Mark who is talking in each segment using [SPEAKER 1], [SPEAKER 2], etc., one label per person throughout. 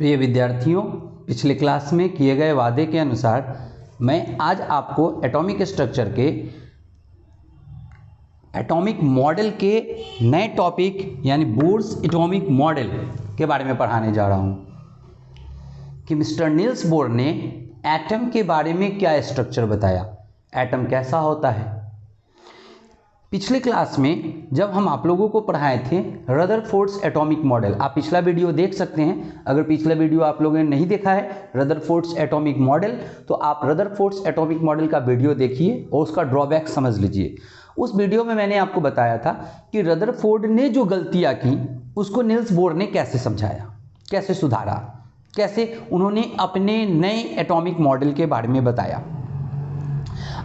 [SPEAKER 1] प्रिय विद्यार्थियों, पिछले क्लास में किए गए वादे के अनुसार मैं आज आपको एटॉमिक स्ट्रक्चर के एटॉमिक मॉडल के नए टॉपिक यानी बोर्स एटॉमिक मॉडल के बारे में पढ़ाने जा रहा हूं कि मिस्टर नील्स बोर ने एटम के बारे में क्या स्ट्रक्चर बताया, एटम कैसा होता है। पिछले क्लास में जब हम आप लोगों को पढ़ाए थे रदरफोर्ड्स एटॉमिक मॉडल, आप पिछला वीडियो देख सकते हैं। अगर पिछला वीडियो आप लोगों ने नहीं देखा है रदरफोर्ड्स एटॉमिक मॉडल, तो आप रदरफोर्ड्स एटॉमिक मॉडल का वीडियो देखिए और उसका ड्रॉबैक समझ लीजिए। उस वीडियो में मैंने आपको बताया था कि रदरफोर्ड ने जो गलतियां की उसको नील्स बोर ने कैसे समझाया, कैसे सुधारा, कैसे उन्होंने अपने नए एटॉमिक मॉडल के बारे में बताया।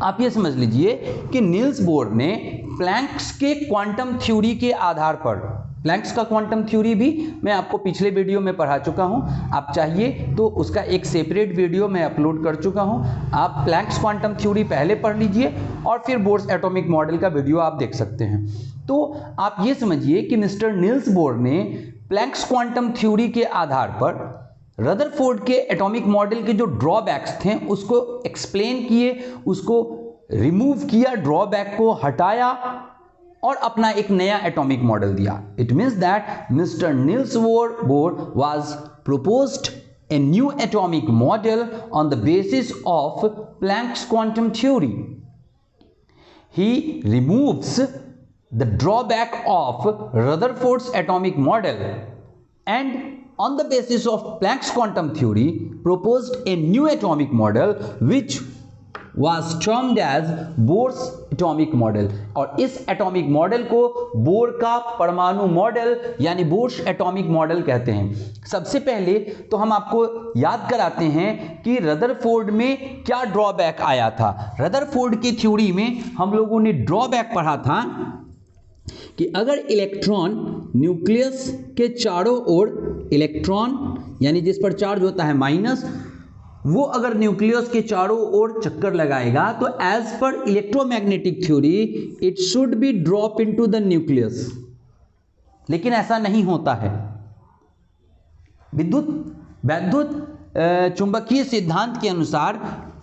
[SPEAKER 1] आप ये समझ लीजिए कि नील्स बोर ने प्लैंक्स के क्वांटम थ्योरी के आधार पर, प्लैंक्स का क्वांटम थ्योरी भी मैं आपको पिछले वीडियो में पढ़ा चुका हूं, आप चाहिए तो उसका एक सेपरेट वीडियो मैं अपलोड कर चुका हूं। आप प्लैंक्स क्वांटम थ्योरी पहले पढ़ लीजिए और फिर बोर्स एटॉमिक मॉडल का वीडियो आप देख सकते हैं। तो आप ये समझिए कि मिस्टर नील्स बोर ने प्लैंक्स क्वांटम थ्योरी के आधार पर रदरफोर्ड के एटॉमिक मॉडल के जो ड्रॉबैक्स थे उसको एक्सप्लेन किए, उसको रिमूव किया, ड्रॉबैक को हटाया और अपना एक नया एटॉमिक मॉडल दिया। It means that mister Niels Bohr was proposed a new atomic model on the basis of Planck's quantum theory. He removes the drawback of Rutherford's atomic model and on the basis of Planck's quantum theory proposed a new atomic model which was termed as Bohr's atomic model। और इस atomic model को bore का परमाणु model यानी Bohr's atomic model कहते हैं। सबसे पहले तो हम आपको याद कराते हैं कि रदरफोर्ड में क्या ड्रॉबैक आया था। रदरफोर्ड की थ्योरी में हम लोगों ने ड्रॉबैक पढ़ा था कि अगर इलेक्ट्रॉन न्यूक्लियस के चारों ओर, इलेक्ट्रॉन यानी जिस पर चार्ज होता है माइनस, वो अगर न्यूक्लियस के चारों ओर चक्कर लगाएगा तो as per electromagnetic theory it should be drop into the nucleus, लेकिन ऐसा नहीं होता है। वैद्युत चुंबकीय सिद्धांत के अनुसार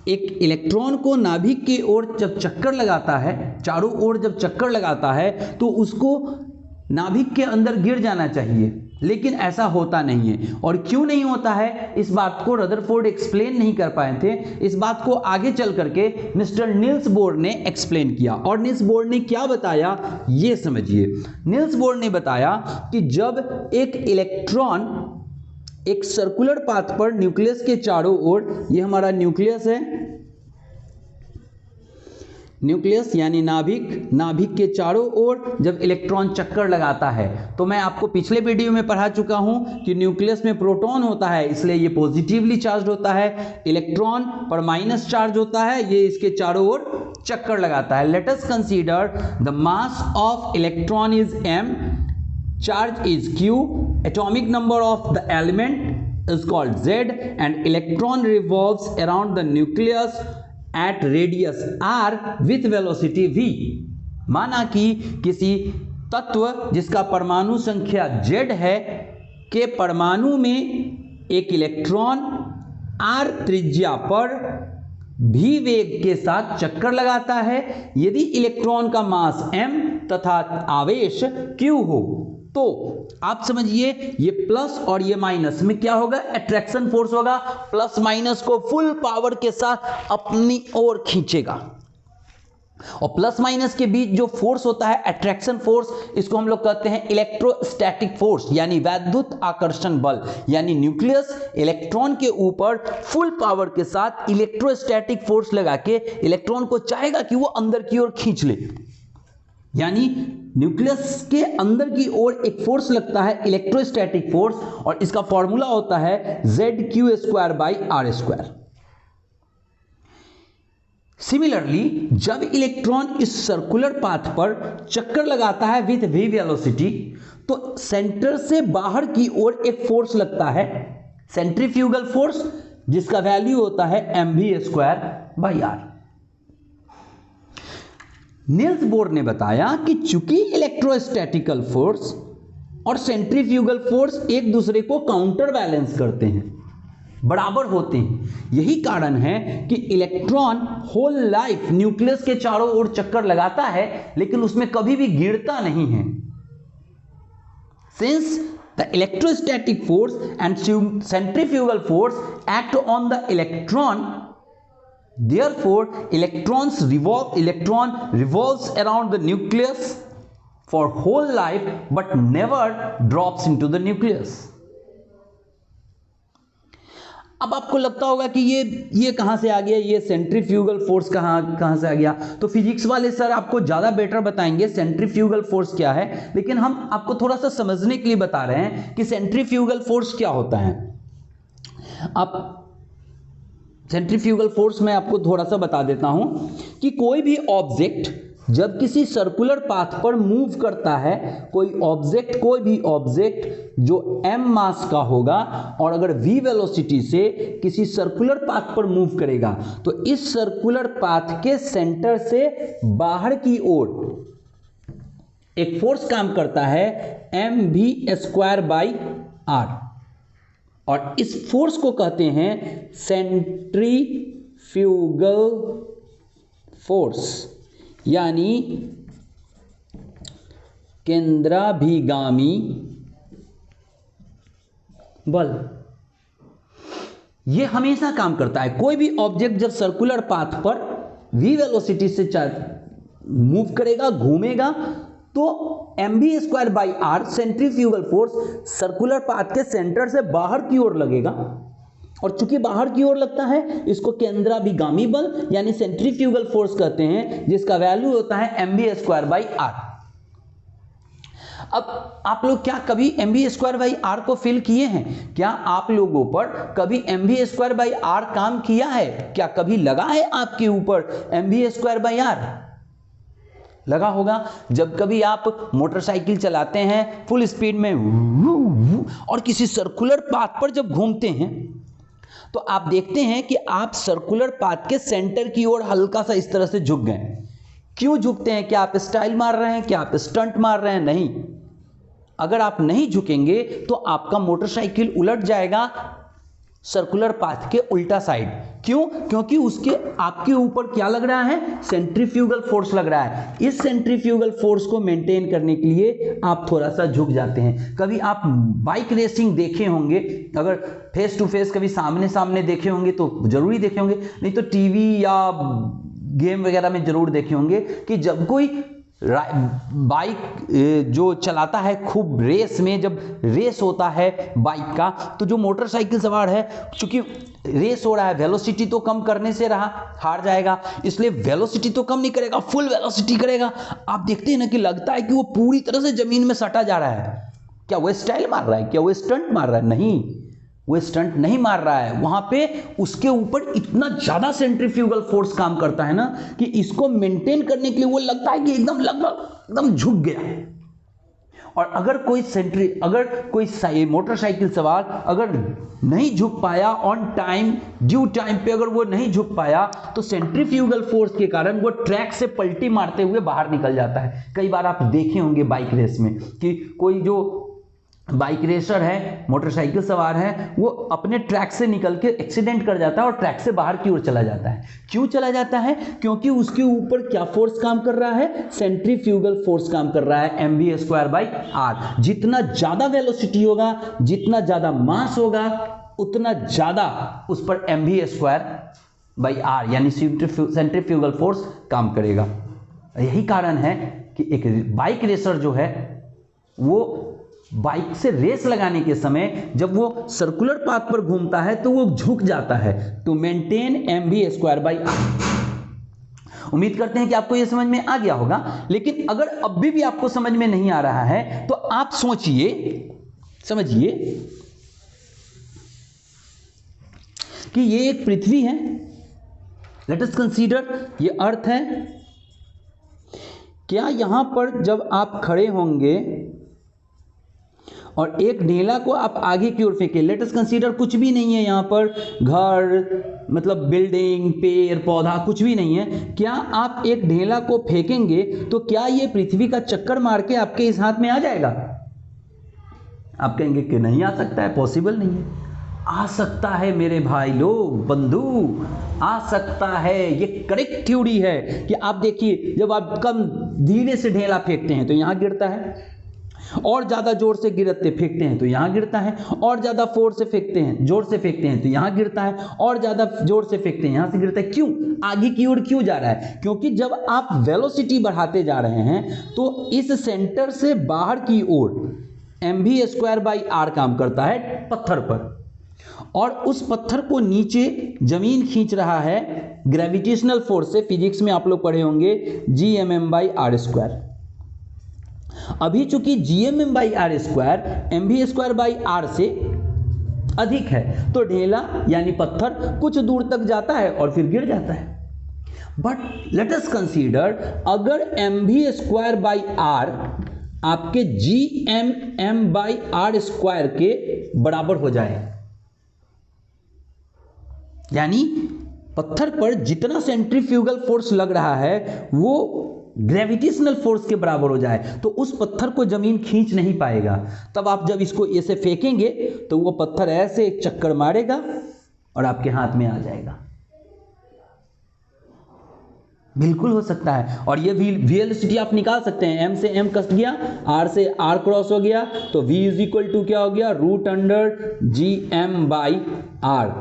[SPEAKER 1] एक इलेक्ट्रॉन को नाभिक की ओर जब चक्कर लगाता है, चारों ओर जब चक्कर लगाता है तो उसको नाभिक के अंदर गिर जाना चाहिए, लेकिन ऐसा होता नहीं है। और क्यों नहीं होता है इस बात को रदरफोर्ड एक्सप्लेन नहीं कर पाए थे। इस बात को आगे चल करके मिस्टर नील्स बोर ने एक्सप्लेन किया। और नील्स बोर ने क्या बताया ये समझिए। नील्स बोर ने बताया कि जब एक इलेक्ट्रॉन एक सर्कुलर पाथ पर न्यूक्लियस के चारों ओर, ये हमारा न्यूक्लियस है, न्यूक्लियस यानी नाभिक, नाभिक के चारों ओर जब इलेक्ट्रॉन चक्कर लगाता है, तो मैं आपको पिछले वीडियो में पढ़ा चुका हूं कि न्यूक्लियस में प्रोटॉन होता है, इसलिए ये पॉजिटिवली चार्ज होता है, इलेक्ट्रॉन पर माइनस चार्ज होता है, ये इसके चारों ओर चक्कर लगाता है। Let us consider the mass of electron is m, charge is q, atomic number of the element is called z and electron revolves around the nucleus at radius r with velocity v। माना कि किसी तत्व जिसका परमाणु संख्या z है के परमाणु में एक इलेक्ट्रॉन r त्रिज्या पर v वेग के साथ चक्कर लगाता है। यदि इलेक्ट्रॉन का मास m तथा आवेश q हो तो आप समझिए ये प्लस और ये माइनस में क्या होगा, अट्रैक्शन फोर्स होगा, प्लस माइनस को फुल पावर के साथ अपनी ओर खींचेगा। और प्लस माइनस के बीच जो फोर्स होता है अट्रैक्शन फोर्स, इसको हम लोग कहते हैं इलेक्ट्रोस्टैटिक फोर्स यानी वैद्युत आकर्षण बल। यानी न्यूक्लियस इलेक्ट्रॉन के ऊपर फुल पावर के साथ इलेक्ट्रोस्टैटिक फोर्स लगा के इलेक्ट्रॉन को चाहेगा कि वो अंदर की ओर खींच ले। यानी न्यूक्लियस के अंदर की ओर एक फोर्स लगता है इलेक्ट्रोस्टैटिक फोर्स, और इसका फॉर्मूला होता है Zq²/r²। सिमिलरली जब इलेक्ट्रॉन इस सर्कुलर पाथ पर चक्कर लगाता है विथ v वेलोसिटी, तो सेंटर से बाहर की ओर एक फोर्स लगता है सेंट्रीफ्यूगल फोर्स, जिसका वैल्यू होता है mv²/r। नील्स बोर ने बताया कि चूंकि इलेक्ट्रोस्टैटिकल फोर्स और सेंट्रीफ्यूगल फोर्स एक दूसरे को काउंटर बैलेंस करते हैं, बराबर होते हैं। यही कारण है कि इलेक्ट्रॉन होल लाइफ न्यूक्लियस के चारों ओर चक्कर लगाता है लेकिन उसमें कभी भी गिरता नहीं है। Since the electrostatic force and centrifugal force act on the electron, therefore electron revolves around the nucleus for whole life but never drops into the nucleus। अब आपको लगता होगा कि ये कहां से आ गया, ये सेंट्रीफ्यूगल फोर्स कहां से आ गया। तो फिजिक्स वाले सर आपको ज्यादा बेटर बताएंगे सेंट्रीफ्यूगल फोर्स क्या है, लेकिन हम आपको थोड़ा सा समझने के लिए बता रहे हैं कि सेंट्रीफ्यूगल फोर्स क्या होता है। आप सेंट्रीफ्यूगल फोर्स मैं आपको थोड़ा सा बता देता हूं कि कोई भी ऑब्जेक्ट जब किसी सर्कुलर पाथ पर मूव करता है, कोई भी ऑब्जेक्ट जो m मास का होगा और अगर v वेलोसिटी से किसी सर्कुलर पाथ पर मूव करेगा तो इस सर्कुलर पाथ के सेंटर से बाहर की ओर एक फोर्स काम करता है mv²/r, और इस फोर्स को कहते हैं सेंट्रीफ्यूगल फोर्स यानी केंद्राभिगामी बल। यह हमेशा काम करता है। कोई भी ऑब्जेक्ट जब सर्कुलर पाथ पर v वेलोसिटी से मूव करेगा, घूमेगा, तो mv²/r centrifugal force circular path के सेंटर से बाहर की ओर लगेगा, और चूंकि बाहर की ओर लगता है इसको केंद्राभिगामी बल यानी सेंट्रीफ्यूगल फोर्स कहते हैं, जिसका वैल्यू होता है mv²/r। अब आप लोग क्या कभी mv²/r को फिल किए हैं? क्या आप लोगों पर कभी mv²/r काम किया है? क्या कभी लगा है आपके ऊपर mv²/r? लगा होगा। जब कभी आप मोटरसाइकिल चलाते हैं फुल स्पीड में और किसी सर्कुलर पाथ पर जब घूमते हैं तो आप देखते हैं कि आप सर्कुलर पाथ के सेंटर की ओर हल्का सा इस तरह से झुक गए। क्यों झुकते हैं? क्या आप स्टाइल मार रहे हैं? क्या आप स्टंट मार रहे हैं? नहीं। अगर आप नहीं झुकेंगे तो आपका मोटरसाइकिल उलट जाएगा सर्कुलर पाथ के उल्टा साइड। क्यों? क्योंकि उसके आपके ऊपर क्या लग रहा है? सेंट्रीफ्यूगल फोर्स लग रहा है। इस सेंट्रीफ्यूगल फोर्स को मेंटेन करने के लिए आप थोड़ा सा झुक जाते हैं। कभी आप बाइक रेसिंग देखे होंगे, अगर फेस टू फेस कभी सामने सामने देखे होंगे तो जरूरी देखे होंगे, नहीं तो टीवी या गेम वगैरह में जरूर देखे होंगे कि जब कोई बाइक जो चलाता है खूब रेस में, जब रेस होता है बाइक का, तो जो मोटरसाइकिल सवार है चूंकि रेस हो रहा है वेलोसिटी तो कम करने से हार जाएगा, इसलिए वेलोसिटी तो कम नहीं करेगा, फुल वेलोसिटी करेगा। आप देखते हैं ना कि लगता है कि वो पूरी तरह से जमीन में सटा जा रहा है। क्या वो स्टाइल मार रहा है? क्या वो स्टंट मार रहा है? नहीं, वो स्टंट नहीं मार रहा है। वहां पे उसके ऊपर इतना ज्यादा सेंट्रीफ्यूगल फोर्स काम करता है ना कि इसको मेंटेन करने के लिए वो लगता है कि एकदम झुक गया। और अगर कोई मोटरसाइकिल सवार अगर नहीं झुक पाया ऑन टाइम, ड्यू टाइम पे अगर वो नहीं झुक पाया तो सेंट्रीफ्यूगल फोर्स के कारण वो ट्रैक से पलटी मारते हुए बाहर निकल जाता है। कई बार आप देखे होंगे बाइक रेस में कि कोई जो बाइक रेसर है, मोटरसाइकिल सवार है, वो अपने ट्रैक से निकल के एक्सीडेंट कर जाता है और ट्रैक से बाहर की ओर चला जाता है। क्यों चला जाता है? क्योंकि उसके ऊपर क्या फोर्स काम कर रहा है? सेंट्रीफ्यूगल फोर्स काम कर रहा है mv²/r। जितना ज्यादा वेलोसिटी होगा, जितना ज्यादा मास होगा, उतना ज्यादा उस पर mv²/r यानी सेंट्रीफ्यूगल फोर्स काम करेगा। यही कारण है कि एक बाइक रेसर जो है वो बाइक से रेस लगाने के समय जब वो सर्कुलर पाथ पर घूमता है तो वो झुक जाता है टू मेंटेन mv²/r। उम्मीद करते हैं कि आपको यह समझ में आ गया होगा। लेकिन अगर अब भी आपको समझ में नहीं आ रहा है तो आप समझिए कि ये एक पृथ्वी है। लेट अस कंसीडर ये अर्थ है। क्या यहां पर जब आप खड़े होंगे और एक ढेला को आप आगे की ओर फेंके, लेट अस कंसीडर कुछ भी नहीं है यहां पर, घर मतलब बिल्डिंग, पेड़ पौधा कुछ भी नहीं है। क्या आप एक ढेला को फेंकेंगे तो क्या ये पृथ्वी का चक्कर मार के आपके इस हाथ में आ जाएगा? आप कहेंगे कि नहीं आ सकता है, पॉसिबल नहीं है। आ सकता है मेरे भाई लोग, बंधु, आ सकता है। ये करेक्ट थ्योरी है कि आप देखिए, जब आप कम धीरे से ढेला फेंकते हैं तो यहाँ गिरता है, और ज़्यादा जोर से गिरते फेंकते हैं तो यहाँ गिरता है, और ज़्यादा फोर्स से फेंकते हैं, जोर से फेंकते हैं तो यहाँ गिरता है, और ज़्यादा जोर से फेंकते हैं यहाँ से गिरता है। क्यों? आगे की ओर क्यों जा रहा है? क्योंकि जब आप वेलोसिटी बढ़ाते जा रहे हैं तो इस सेंटर से बाहर की ओर mv²/r काम करता है पत्थर पर, और उस पत्थर को नीचे जमीन खींच रहा है ग्रेविटेशनल फोर्स से। फिजिक्स में आप लोग पढ़े होंगे gmm/r²। अभी चूंकि gmm/r² mv²/r से अधिक है तो ढेला यानी पत्थर कुछ दूर तक जाता है और फिर गिर जाता है। बट लेट अस कंसीडर, अगर mv²/r आपके gmm/r² के बराबर हो जाए, यानी पत्थर पर जितना सेंट्रीफ्यूगल फोर्स लग रहा है वो ग्रेविटेशनल फोर्स के बराबर हो जाए, तो उस पत्थर को जमीन खींच नहीं पाएगा। तब आप जब इसको ऐसे फेंकेंगे तो वो पत्थर ऐसे एक चक्कर मारेगा और आपके हाथ में आ जाएगा। बिल्कुल हो सकता है। और ये वेलोसिटी आप निकाल सकते हैं, m से m कस गया, r से r क्रॉस हो गया, तो v = क्या हो गया, √gm/r,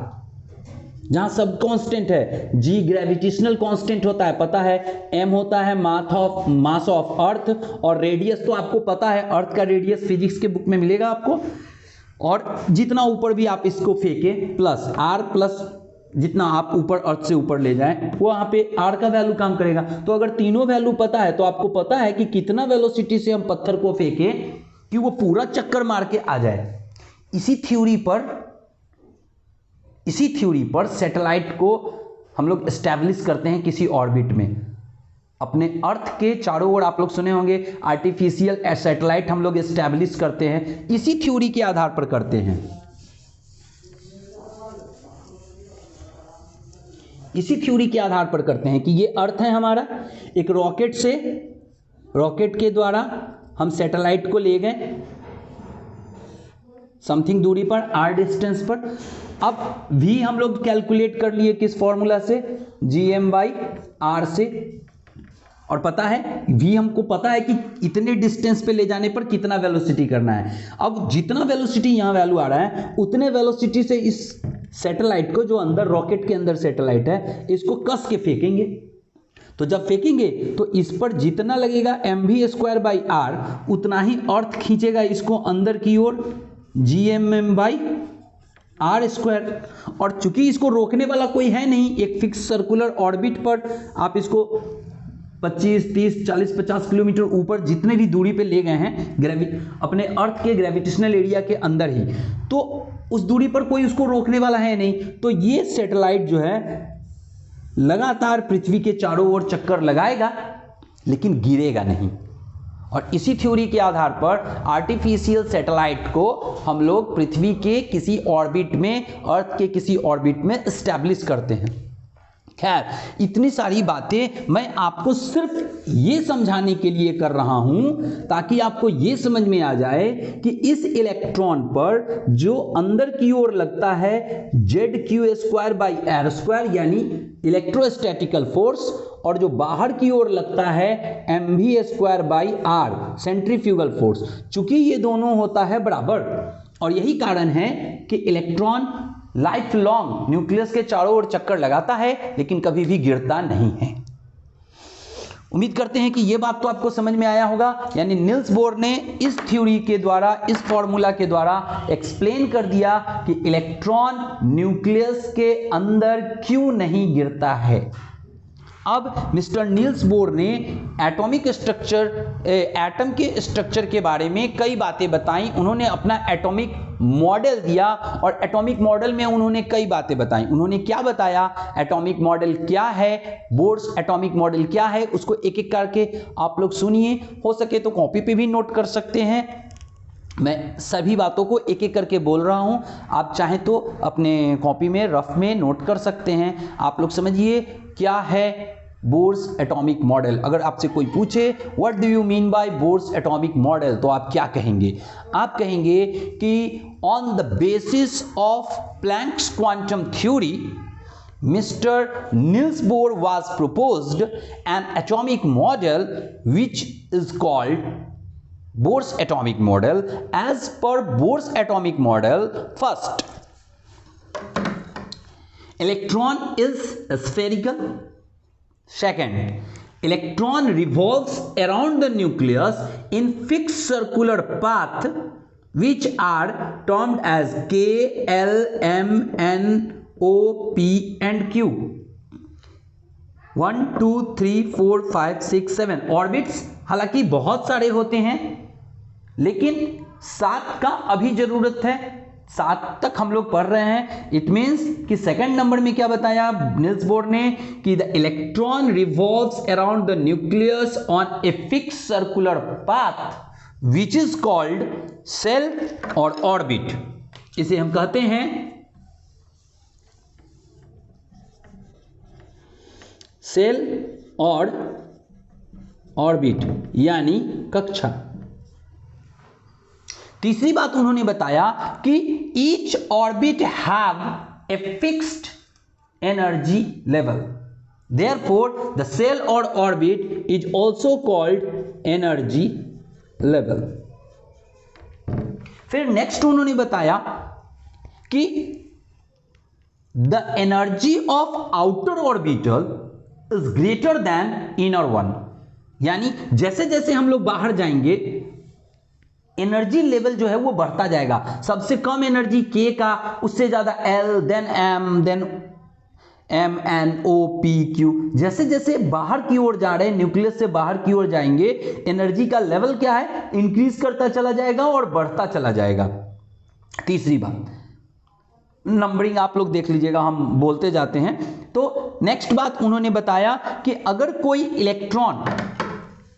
[SPEAKER 1] जहां सब कांस्टेंट है। g ग्रेविटेशनल कांस्टेंट होता है, पता है। m होता है मास ऑफ अर्थ, और रेडियस तो आपको पता है, अर्थ का रेडियस फिजिक्स के बुक में मिलेगा आपको। और जितना ऊपर भी आप इसको फेंके प्लस r+, जितना आप ऊपर अर्थ से ऊपर ले जाएं वो वहां पे r का वैल्यू काम करेगा। तो अगर तीनों वैल्यू पता है तो आपको पता है कि कितना वेलोसिटी से हम पत्थर को फेंके कि वो पूरा चक्कर मार के आ जाए। इसी थ्योरी पर सैटेलाइट को हम लोग एस्टैब्लिश करते हैं किसी ऑर्बिट में। अपने अर्थ के चारों ओर आप लोग सुने होंगे आर्टिफिशियल सैटेलाइट हम लोग एस्टैब्लिश करते हैं, इसी थ्योरी के आधार पर करते हैं। इसी थ्योरी के आधार पर करते हैं कि ये अर्थ है हमारा, एक रॉकेट के द्वारा हम सैटेलाइट को ले गए समथिंग दूरी पर, r डिस्टेंस पर। अब v हम लोग कैलकुलेट कर लिए किस फॉर्मूला से, gm/r से। और पता है v हमको पता है कि इतने डिस्टेंस पे ले जाने पर कितना वेलोसिटी करना है। अब जितना वेलोसिटी यहां वैल्यू आ रहा है उतने वेलोसिटी से इस सैटेलाइट को, जो अंदर रॉकेट के अंदर सैटेलाइट है, इसको कस के फेंकेंगे। तो जब फेंकेंगे तो इस पर जितना लगेगा mv²/r उतना ही अर्थ खींचेगा इसको अंदर की ओर gmm/r²। और चूंकि इसको रोकने वाला कोई है नहीं, एक फिक्स सर्कुलर ऑर्बिट पर आप इसको 25, 30, 40, 50 किलोमीटर ऊपर जितने भी दूरी पे ले गए हैं अपने अर्थ के ग्रेविटेशनल एरिया के अंदर ही, तो उस दूरी पर कोई उसको रोकने वाला है नहीं। तो ये सैटेलाइट जो है लगातार पृथ्वी के चारों ओर चक्कर लगाएगा लेकिन गिरेगा नहीं। और इसी थ्योरी के आधार पर आर्टिफिशियल सैटेलाइट को हम लोग पृथ्वी के किसी ऑर्बिट में, अर्थ के किसी ऑर्बिट में एस्टैब्लिश करते हैं। खैर, इतनी सारी बातें मैं आपको सिर्फ ये समझाने के लिए कर रहा हूं ताकि आपको ये समझ में आ जाए कि इस इलेक्ट्रॉन पर जो अंदर की ओर लगता है ZQ²/r² यानी इलेक्ट्रोस्टैटिकल फोर्स, और जो बाहर की ओर लगता है mv²/r सेंट्रीफ्यूगल फोर्स, चूंकि ये दोनों होता है बराबर। और यही कारण है कि इलेक्ट्रॉन लाइफ लॉन्ग न्यूक्लियस के चारों ओर चक्कर लगाता है लेकिन कभी भी गिरता नहीं है। उम्मीद करते हैं कि यह बात तो आपको समझ में आया होगा। यानी नील्स बोर ने इस थ्योरी के द्वारा, इस फॉर्मूला के द्वारा एक्सप्लेन कर दिया कि इलेक्ट्रॉन न्यूक्लियस के अंदर क्यों नहीं गिरता है। अब मिस्टर नील्स बोर ने एटॉमिक स्ट्रक्चर, एटम के स्ट्रक्चर के बारे में कई बातें बताई। उन्होंने अपना एटॉमिक मॉडल दिया और एटॉमिक मॉडल में उन्होंने कई बातें बताई। उन्होंने क्या बताया, एटॉमिक मॉडल क्या है, बोर्स एटॉमिक मॉडल क्या है, उसको एक एक करके आप लोग सुनिए। हो सके तो कॉपी पे भी नोट कर सकते हैं। मैं सभी बातों को एक एक करके बोल रहा हूं, आप चाहें तो अपने कॉपी में रफ में नोट कर सकते हैं। आप लोग समझिए क्या है बोर्स एटॉमिक मॉडल। अगर आपसे कोई पूछे what do you mean by Bohr's atomic model, तो आप क्या कहेंगे? आप कहेंगे कि on the basis of Planck's quantum theory Mr. Niels Bohr was proposed an atomic model which is called Bohr's atomic model. As per Bohr's atomic model, first, electron is spherical. Second, electron revolves around the nucleus in fixed circular path which are termed as K, L, M, N, O, P and Q. 1 2 3 4 5 6 7 orbits हालांकि बहुत सारे होते हैं, लेकिन 7 का अभी जरूरत है। 7 तक हम लोग पढ़ रहे हैं। इट मीन्स कि सेकंड नंबर में क्या बताया निल्स बोर ने कि the electron revolves around the nucleus on a fix circular path which is called shell और ऑर्बिट। इसे हम कहते हैं सेल और ऑर्बिट यानी कक्षा। तीसरी बात उन्होंने बताया कि each orbit have a fixed energy level, therefore the shell और orbit is also called energy level. फिर नेक्स्ट उन्होंने बताया कि the energy of outer orbital is greater than inner one, यानी जैसे जैसे हम लोग बाहर जाएंगे एनर्जी लेवल जो है वो बढ़ता जाएगा। सबसे कम एनर्जी के का, उससे ज्यादा L, then M, then M N O P Q. जैसे जैसे बाहर की ओर जा रहे हैं, न्यूक्लियस से बाहर की ओर जाएंगे, एनर्जी का लेवल क्या है, इंक्रीज करता चला जाएगा और बढ़ता चला जाएगा। तीसरी बात, नंबरिंग आप लोग देख लीजिएगा, हम बोलते जाते हैं। तो नेक्स्ट बात उन्होंने बताया कि अगर कोई इलेक्ट्रॉन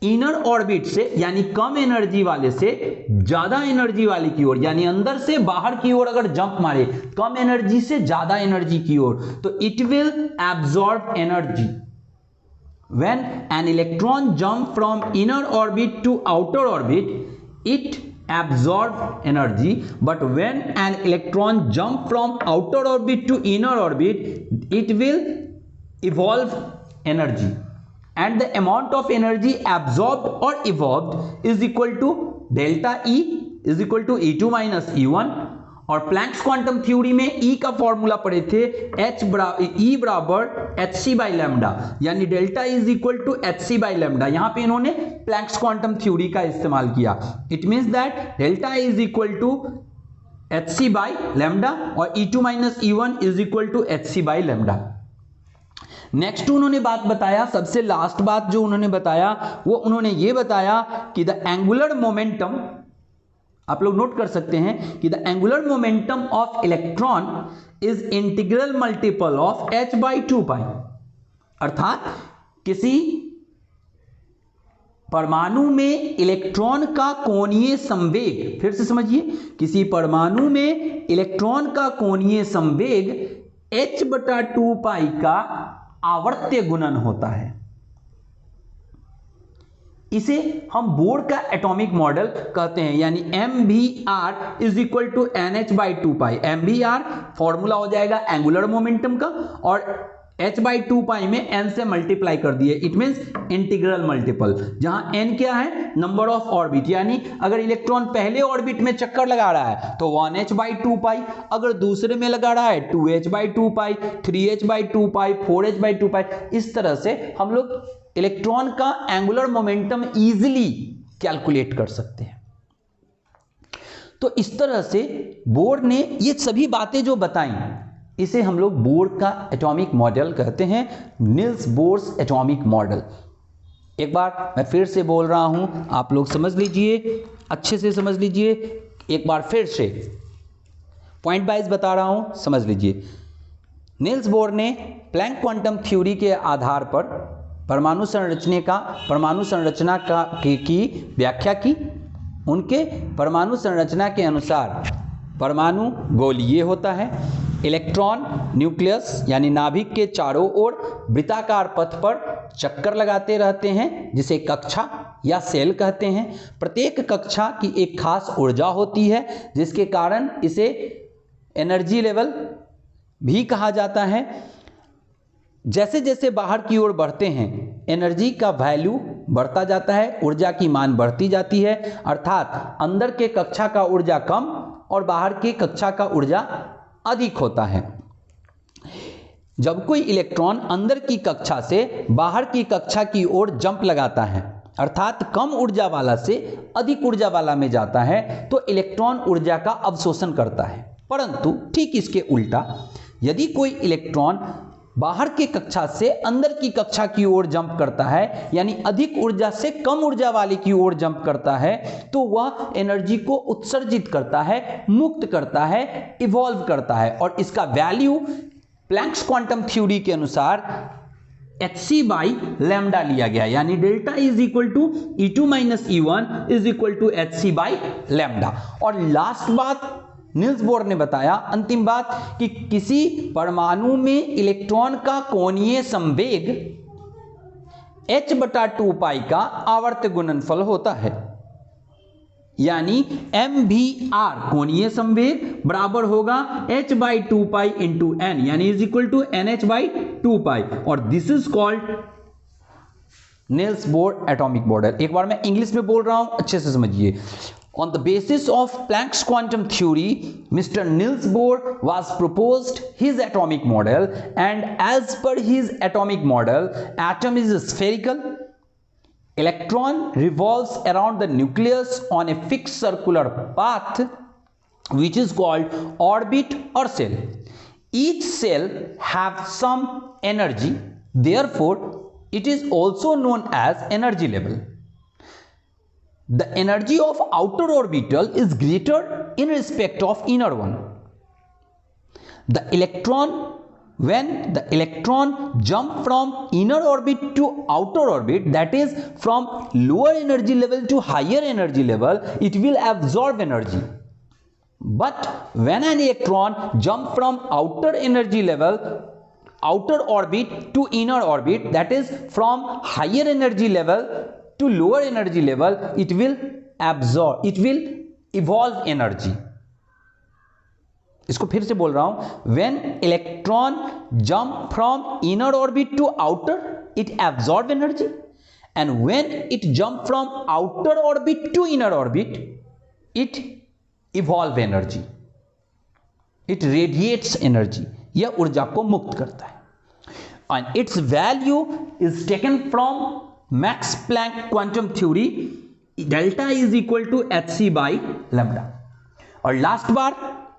[SPEAKER 1] इनर ऑर्बिट से यानी कम एनर्जी वाले से ज्यादा एनर्जी वाले की ओर, यानी अंदर से बाहर की ओर अगर जंप मारे कम एनर्जी से ज्यादा एनर्जी की ओर, तो it will absorb energy. When an electron jump from inner orbit to outer orbit it absorb energy, but when an electron jump from outer orbit to inner orbit it will evolve energy, and the amount of energy absorbed or evolved is equal to delta E is equal to E2 minus E1। और Planck's quantum theory में E का formula पढ़े थे, E बराबर hc by lambda, यानी delta is equal to hc by lambda. यहां पे इन्होंने प्लैंक्स क्वांटम थ्योरी का इस्तेमाल किया। It means that delta is equal to hc by lambda और E2 minus E1 is equal to hc by lambda. Next उन्होंने बात बताया, सबसे लास्ट बात जो उन्होंने बताया वो उन्होंने ये बताया कि द एंगुलर मोमेंटम, आप लोग नोट कर सकते हैं कि the angular momentum of electron is integral multiple of h by 2 पाई। अर्थात किसी परमाणु में इलेक्ट्रॉन का कोणीय संवेग, फिर से समझिए, किसी परमाणु में इलेक्ट्रॉन का कोणीय संवेग h बटा 2 पाई का आवर्त्य गुणन होता है। इसे हम बोर का एटॉमिक मॉडल कहते हैं, यानी MVR is equal to NH by 2 pi. MVR formula हो जाएगा एंगुलर मोमेंटम का, और h बाई 2 पाई में n से मल्टीप्लाई कर दिए। इट मींस इंटीग्रल मल्टीपल, जहां n क्या है, नंबर ऑफ ऑर्बिट, यानी अगर इलेक्ट्रॉन पहले ऑर्बिट में चक्कर लगा रहा है तो 1h बाई 2 पाई, अगर दूसरे में लगा रहा है 2h by 2 pi, 3h by 2 pi, 4h by 2 पाई। इस तरह से हम लोग इलेक्ट्रॉन का एंगुलर मोमेंटम इजीली कैलकुलेट कर सकते हैं। तो इस तरह से बोर ने ये सभी बातें जो बताई, इसे हम लोग बोर का एटॉमिक मॉडल कहते हैं, निल्स बोर्स एटॉमिक मॉडल। एक बार मैं फिर से बोल रहा हूं, आप लोग समझ लीजिए, अच्छे से समझ लीजिए। एक बार फिर से पॉइंट वाइज बता रहा हूं, समझ लीजिए। निल्स बोर ने प्लैंक क्वांटम थ्योरी के आधार पर परमाणु संरचना की व्याख्या की। उनके परमाणु संरचना के अनुसार परमाणु गोलीय होता है, इलेक्ट्रॉन न्यूक्लियस यानी नाभिक के चारों ओर वृत्ताकार पथ पर चक्कर लगाते रहते हैं, जिसे कक्षा या सेल कहते हैं। प्रत्येक कक्षा की एक खास ऊर्जा होती है, जिसके कारण इसे एनर्जी लेवल भी कहा जाता है। जैसे जैसे बाहर की ओर बढ़ते हैं, एनर्जी का वैल्यू बढ़ता जाता है, ऊर्जा की मान बढ़ती जाती है। अर्थात अंदर के कक्षा का ऊर्जा कम और बाहर के कक्षा का ऊर्जा अधिक होता है। जब कोई इलेक्ट्रॉन अंदर की कक्षा से बाहर की कक्षा की ओर जंप लगाता है, अर्थात कम ऊर्जा वाला से अधिक ऊर्जा वाला में जाता है, तो इलेक्ट्रॉन ऊर्जा का अवशोषण करता है। परंतु ठीक इसके उल्टा, यदि कोई इलेक्ट्रॉन बाहर की कक्षा से अंदर की कक्षा की ओर जंप करता है, यानी अधिक ऊर्जा से कम ऊर्जा वाले की ओर जंप करता है, तो वह एनर्जी को उत्सर्जित करता है, मुक्त करता है, इवॉल्व करता है। और इसका वैल्यू प्लैंक्स क्वांटम थ्योरी के अनुसार hc बाई लैम्डा लिया गया, यानी delta is equal to E2 minus E1 is equal to hc by lambda. और लास्ट बात नील्स बोर ने बताया, अंतिम बात, कि किसी परमाणु में इलेक्ट्रॉन का कोणीय संवेग h/2π का आवर्त गुणनफल होता है, यानी mvr कोणीय संवेग बराबर होगा h/2π इंटू n, यानी इज इक्वल टू nh/2π। और this is called Niels Bohr atomic model. एक बार मैं इंग्लिश में बोल रहा हूं, अच्छे से समझिए। On the basis of Planck's quantum theory, Mr. Niels Bohr was proposed his atomic model, and as per his atomic model, atom is spherical. Electron revolves around the nucleus on a fixed circular path, which is called orbit or cell. Each cell have some energy, therefore it is also known as energy level. The energy of outer orbital is greater in respect of inner one. When the electron jump from inner orbit to outer orbit, that is from lower energy level to higher energy level, it will absorb energy. But when an electron jump from outer energy level, outer orbit to inner orbit, that is from higher energy level to lower energy level, it will absorb, it will evolve energy. इसको फिर से बोल रहा हूं, when electron jump from inner orbit to outer, it absorb energy, and when it jump from outer orbit to inner orbit, it evolve energy, it radiates energy, यह ऊर्जा को मुक्त करता है। And its value is taken from Max Planck quantum theory, delta is equal to hc by lambda। और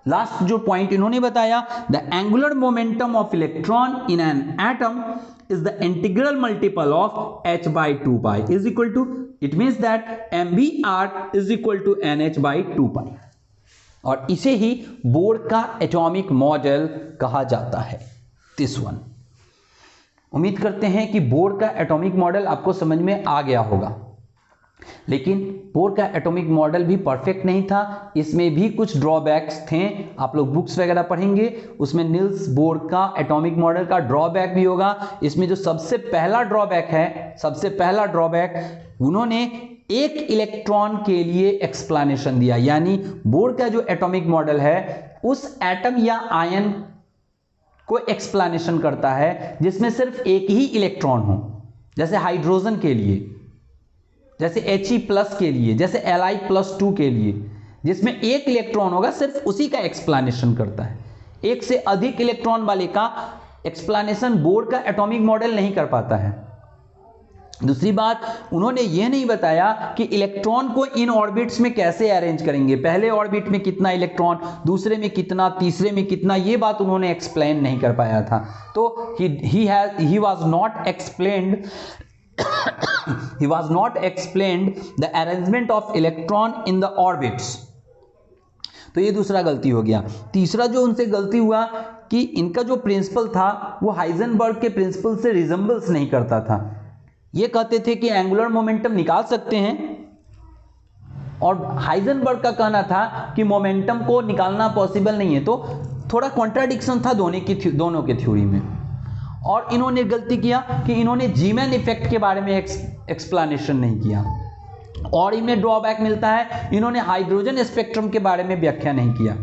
[SPEAKER 1] last जो point इन्होंने बताया, the angular momentum of electron in an atom is the integral multiple of h/2π is equal to, it means that mvr is equal to nh/2π। और इसे ही Bohr का atomic model कहा जाता है, दिस वन। उम्मीद करते हैं कि बोर का एटॉमिक मॉडल आपको समझ में आ गया होगा, लेकिन बोर का एटॉमिक मॉडल भी परफेक्ट नहीं था, इसमें भी कुछ ड्रॉबैक्स थे। आप लोग बुक्स वगैरह पढ़ेंगे, उसमें नील्स बोर का एटॉमिक मॉडल का ड्रॉबैक भी होगा। इसमें जो सबसे पहला ड्रॉबैक उन्होंने एक इलेक्ट्रॉन के लिए एक्सप्लेनेशन दिया, यानी बोर का जो एटॉमिक मॉडल है उस एटम या आयन को एक्सप्लेनेशन करता है जिसमें सिर्फ एक ही इलेक्ट्रॉन हो, जैसे हाइड्रोजन के लिए, जैसे He+ के लिए, जैसे Li+2 के लिए, जिसमें एक इलेक्ट्रॉन होगा, सिर्फ उसी का एक्सप्लेनेशन करता है। एक से अधिक इलेक्ट्रॉन वाले का एक्सप्लेनेशन बोर का एटॉमिक मॉडल नहीं कर पाता है। दूसरी बात, उन्होंने यह नहीं बताया कि इलेक्ट्रॉन को इन ऑर्बिट्स में कैसे अरेंज करेंगे, पहले ऑर्बिट में कितना इलेक्ट्रॉन, दूसरे में कितना, तीसरे में कितना, यह बात उन्होंने एक्सप्लेन नहीं कर पाया था। तो he was not explained the arrangement of electron in the orbits। तो ये दूसरा गलती हो गया। तीसरा जो उनसे गलती हुआ कि इनका जो प्रिंसिपल था वो हाइजेनबर्ग के प्रिंसिपल से रिजेंबल्स नहीं करता था। ये कहते थे कि एंगुलर मोमेंटम निकाल सकते हैं, और हाइजेनबर्ग का कहना था कि मोमेंटम को निकालना पॉसिबल नहीं है। तो थोड़ा कॉन्ट्राडिक्शन था दोनों के थ्योरी में, और इन्होंने गलती किया कि इन्होंने जीमैन इफेक्ट के बारे में एक्सप्लेनेशन नहीं किया, और इनमें ड्रॉबैक मिलता है, इन्होंने हाइड्रोजन स्पेक्ट्रम के बारे में व्याख्या नहीं किया।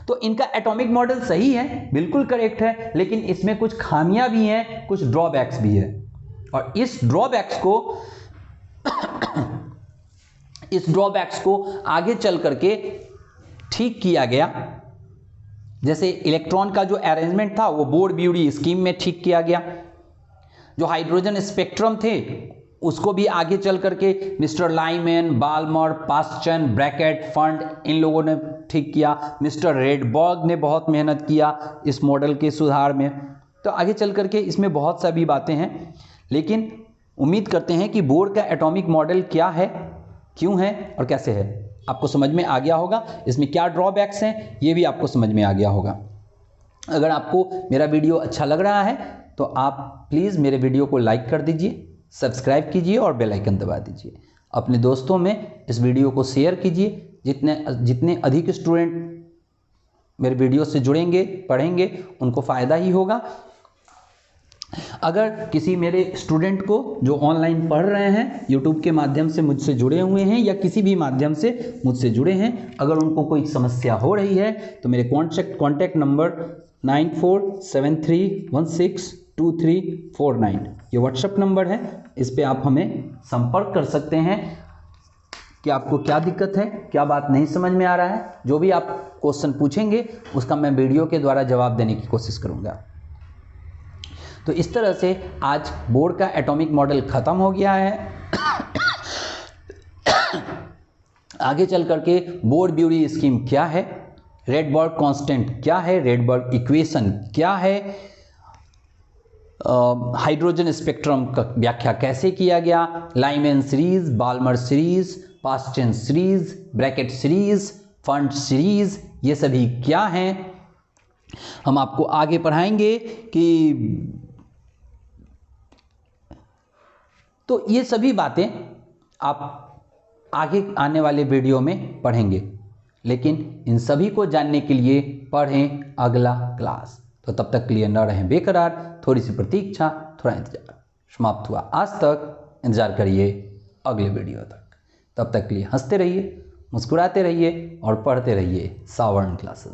[SPEAKER 1] तो इनका एटॉमिक मॉडल सही है, बिल्कुल करेक्ट है, लेकिन इसमें कुछ खामियां भी हैं, कुछ ड्रॉबैक्स भी है, और इस ड्रॉबैक्स को आगे चल करके ठीक किया गया। जैसे इलेक्ट्रॉन का जो अरेंजमेंट था वो बोर ब्यूरी स्कीम में ठीक किया गया। जो हाइड्रोजन स्पेक्ट्रम थे उसको भी आगे चल करके mister Lyman, Balmer, Paschen, Brackett, Pfund, इन लोगों ने ठीक किया। मिस्टर रेडबर्ग ने बहुत मेहनत किया इस मॉडल के सुधार में। तो आगे चल करके इसमें बहुत सारी बातें हैं, लेकिन उम्मीद करते हैं कि बोर का एटॉमिक मॉडल क्या है, क्यों है और कैसे है, आपको समझ में आ गया होगा। इसमें क्या ड्रॉबैक्स हैं ये भी आपको समझ में आ गया होगा। अगर आपको मेरा वीडियो अच्छा लग रहा है तो आप प्लीज़ मेरे वीडियो को लाइक कर दीजिए, सब्सक्राइब कीजिए और बेल आइकन दबा दीजिए। अपने दोस्तों में इस वीडियो को शेयर कीजिए। जितने अधिक स्टूडेंट मेरे वीडियो से जुड़ेंगे, पढ़ेंगे, उनको फ़ायदा ही होगा। अगर किसी मेरे स्टूडेंट को जो ऑनलाइन पढ़ रहे हैं, यूट्यूब के माध्यम से मुझसे जुड़े हुए हैं या किसी भी माध्यम से मुझसे जुड़े हैं, अगर उनको कोई समस्या हो रही है तो मेरे कॉन्टैक्ट नंबर 9473162349 ये व्हाट्सएप नंबर है। इस पे आप हमें संपर्क कर सकते हैं कि आपको क्या दिक्कत है, क्या बात नहीं समझ में आ रहा है। जो भी आप क्वेश्चन पूछेंगे उसका मैं वीडियो के द्वारा जवाब देने की कोशिश करूँगा। तो इस तरह से आज बोर का एटॉमिक मॉडल ख़त्म हो गया है। आगे चल करके बोर ब्यूरी स्कीम क्या है, रेडबर्ग कांस्टेंट क्या है, रेडबर्ग इक्वेशन क्या है, हाइड्रोजन स्पेक्ट्रम का व्याख्या कैसे किया गया, Lyman series, Balmer series, Paschen series, Brackett series, Pfund series, ये सभी क्या हैं हम आपको आगे पढ़ाएंगे। कि तो ये सभी बातें आप आगे आने वाले वीडियो में पढ़ेंगे, लेकिन इन सभी को जानने के लिए पढ़ें अगला क्लास। तो तब तक के लिए न रहें बेकरार, थोड़ी सी प्रतीक्षा, थोड़ा इंतजार। समाप्त हुआ आज तक, इंतजार करिए अगले वीडियो तक। तब तक के लिए हंसते रहिए, मुस्कुराते रहिए और पढ़ते रहिए सावर्ण क्लासेस।